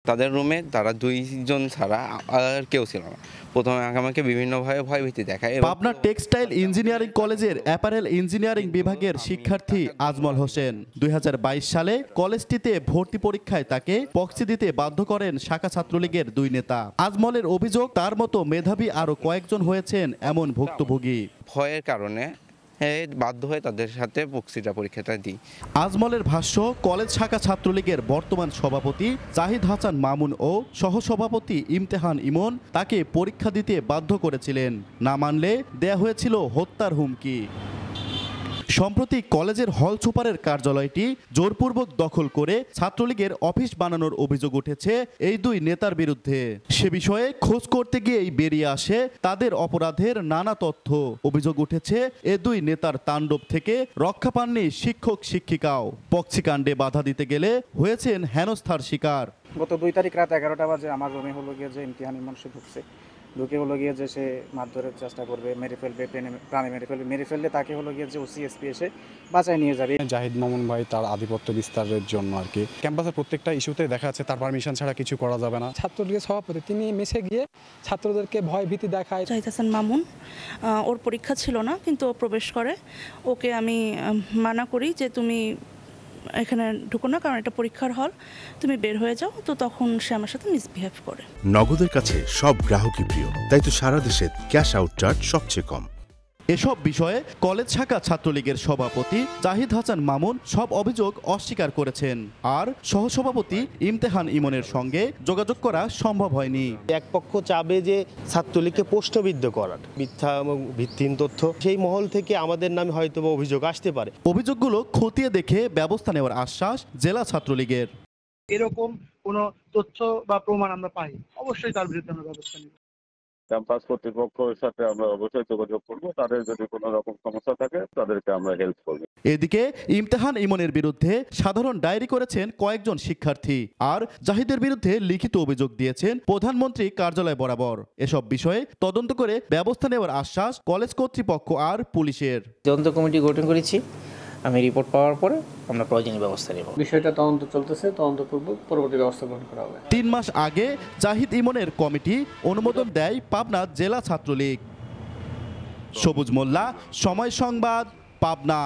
তাদের রুমে তারা 2 জন ছাড়া আর কেউ ছিল না। প্রথমে আমাকে বিভিন্নভাবে ভয়ভীতি দেখায়। পাবনা টেক্সটাইল ইঞ্জিনিয়ারিং কলেজের অ্যাপারেল ইঞ্জিনিয়ারিং বিভাগের শিক্ষার্থী আজমল হোসেন 2022 সালে কলেজটিতে ভর্তি পরীক্ষায় তাকে প্রক্সি দিতে বাধ্য করেন শাখা ছাত্রলীগের 2 নেতা। আজমলের অভিযোগ, তার মতো মেধাবী আরও কয়েকজন হয়েছেন এমন ভুক্তভোগী। ভয়ের কারণে বাধ্য হয়ে তাদের সাথে প্রক্সিটা পরীক্ষাটা দিই। আজমলের ভাষ্য, কলেজ শাখা ছাত্রলীগের বর্তমান সভাপতি জাহিদ হাসান মামুন ও সহসভাপতি ইমতেহান ইমন তাকে পরীক্ষা দিতে বাধ্য করেছিলেন, না মানলে দেয়া হয়েছিল হত্যার হুমকি। সম্প্রতি কলেজের হল সুপারের কার্যালয়টি জোরপূর্বক দখল করে ছাত্রলীগের অফিস বানানোর অভিযোগ উঠেছে এই 2 নেতার বিরুদ্ধে। সে বিষয়ে খোঁজ করতে গিয়েই বেরিয়ে আসে তাদের অপরাধের নানা তথ্য। অভিযোগ উঠেছে এ 2 নেতার তাণ্ডব থেকে রক্ষা পাননি শিক্ষক শিক্ষিকাও। প্রক্সি কাণ্ডে বাধা দিতে গেলে হয়েছেন হেনস্থার শিকার। গত 2 তারিখ রাত 11টা বাজে আমার রুমে হলো গিয়ে যে ইমতিহান ইমন সে ঢুকে হলো গিয়ে যে সে মারধরের চেষ্টা করবে, মেরে ফেলবে, প্রাণে মেরে ফেললে তাকে হলো গিয়ে যে ওসিএসপি এসে বাঁচায় নিয়ে যাবে। জাহিদ মামুন ভাই তার আধিপত্য বিস্তারের জন্য আর কি ক্যাম্পাসের প্রত্যেকটা ইস্যুতে দেখা যাচ্ছে তার পারমিশন ছাড়া কিছু করা যাবে না। ছাত্রলীগের সভাপতি তিনি মেসে গিয়ে ছাত্রদেরকে ভয় ভীতি দেখায়। জাহিদ হাসান মামুন, ওর পরীক্ষা ছিল না কিন্তু ও প্রবেশ করে। ওকে আমি মানা করি যে তুমি এখানে ঢুকো না, কারণ এটা পরীক্ষার হল, তুমি বের হয়ে যাও। তো তখন সে আমার সাথে মিসবিহেভ করে। নগদের কাছে সব গ্রাহকই প্রিয়, তাই তো সারা দেশে ক্যাশ আউট চার্জ সবচেয়ে কম। এসব বিষয়ে কলেজ শাখা ছাত্রলীগের সভাপতি জাহিদ হাসান মামুন সব অভিযোগ অস্বীকার করেছেন, আর সহসভাপতি ইমতেহান ইমনের সঙ্গে যোগাযোগ করা সম্ভব হয়নি। এক পক্ষ চাবে যে ছাত্রলীগকে প্রশ্নবিদ্ধ করার, মিথ্যা এবং ভিত্তিহীন তথ্য, সেই মহল থেকে আমাদের নামে হয়তো অভিযোগ আসতে পারে। অভিযোগগুলো খতিয়ে দেখে ব্যবস্থা নেওয়ার আশ্বাস জেলা ছাত্রলীগের। এরকম কোনো তথ্য বা প্রমাণ আমরা পাই, অবশ্যই তার বিরুদ্ধে আমরা ব্যবস্থা নেব। ক্যাম্পাস কর্তৃপক্ষের সাথে আমরা অবশ্যই যোগাযোগ করব, তাদের যদি কোনো রকম সমস্যা থাকে তাদেরকে আমরা হেল্প করব। এদিকে ইমতেহান ইমনের বিরুদ্ধে সাধারণ ডায়েরি করেছেন কয়েকজন শিক্ষার্থী, আর জাহিদের বিরুদ্ধে লিখিত অভিযোগ দিয়েছেন প্রধানমন্ত্রী কার্যালয় বরাবর। এসব বিষয়ে তদন্ত করে ব্যবস্থা নেওয়ার আশ্বাস কলেজ কর্তৃপক্ষ আর পুলিশের। তদন্ত কমিটি গঠন করেছি, আমি রিপোর্ট পাওয়ার পরে আমরা প্রয়োজনীয় ব্যবস্থা নেব। বিষয়টা তদন্ত চলতেছে, তদন্তপূর্বক পরবর্তী ব্যবস্থা গ্রহণ করা হবে। 3 মাস আগে জাহিদ ইমনের কমিটি অনুমোদন দেয় পাবনা জেলা ছাত্রলীগ। সবুজ মোল্লা, সময় সংবাদ, পাবনা।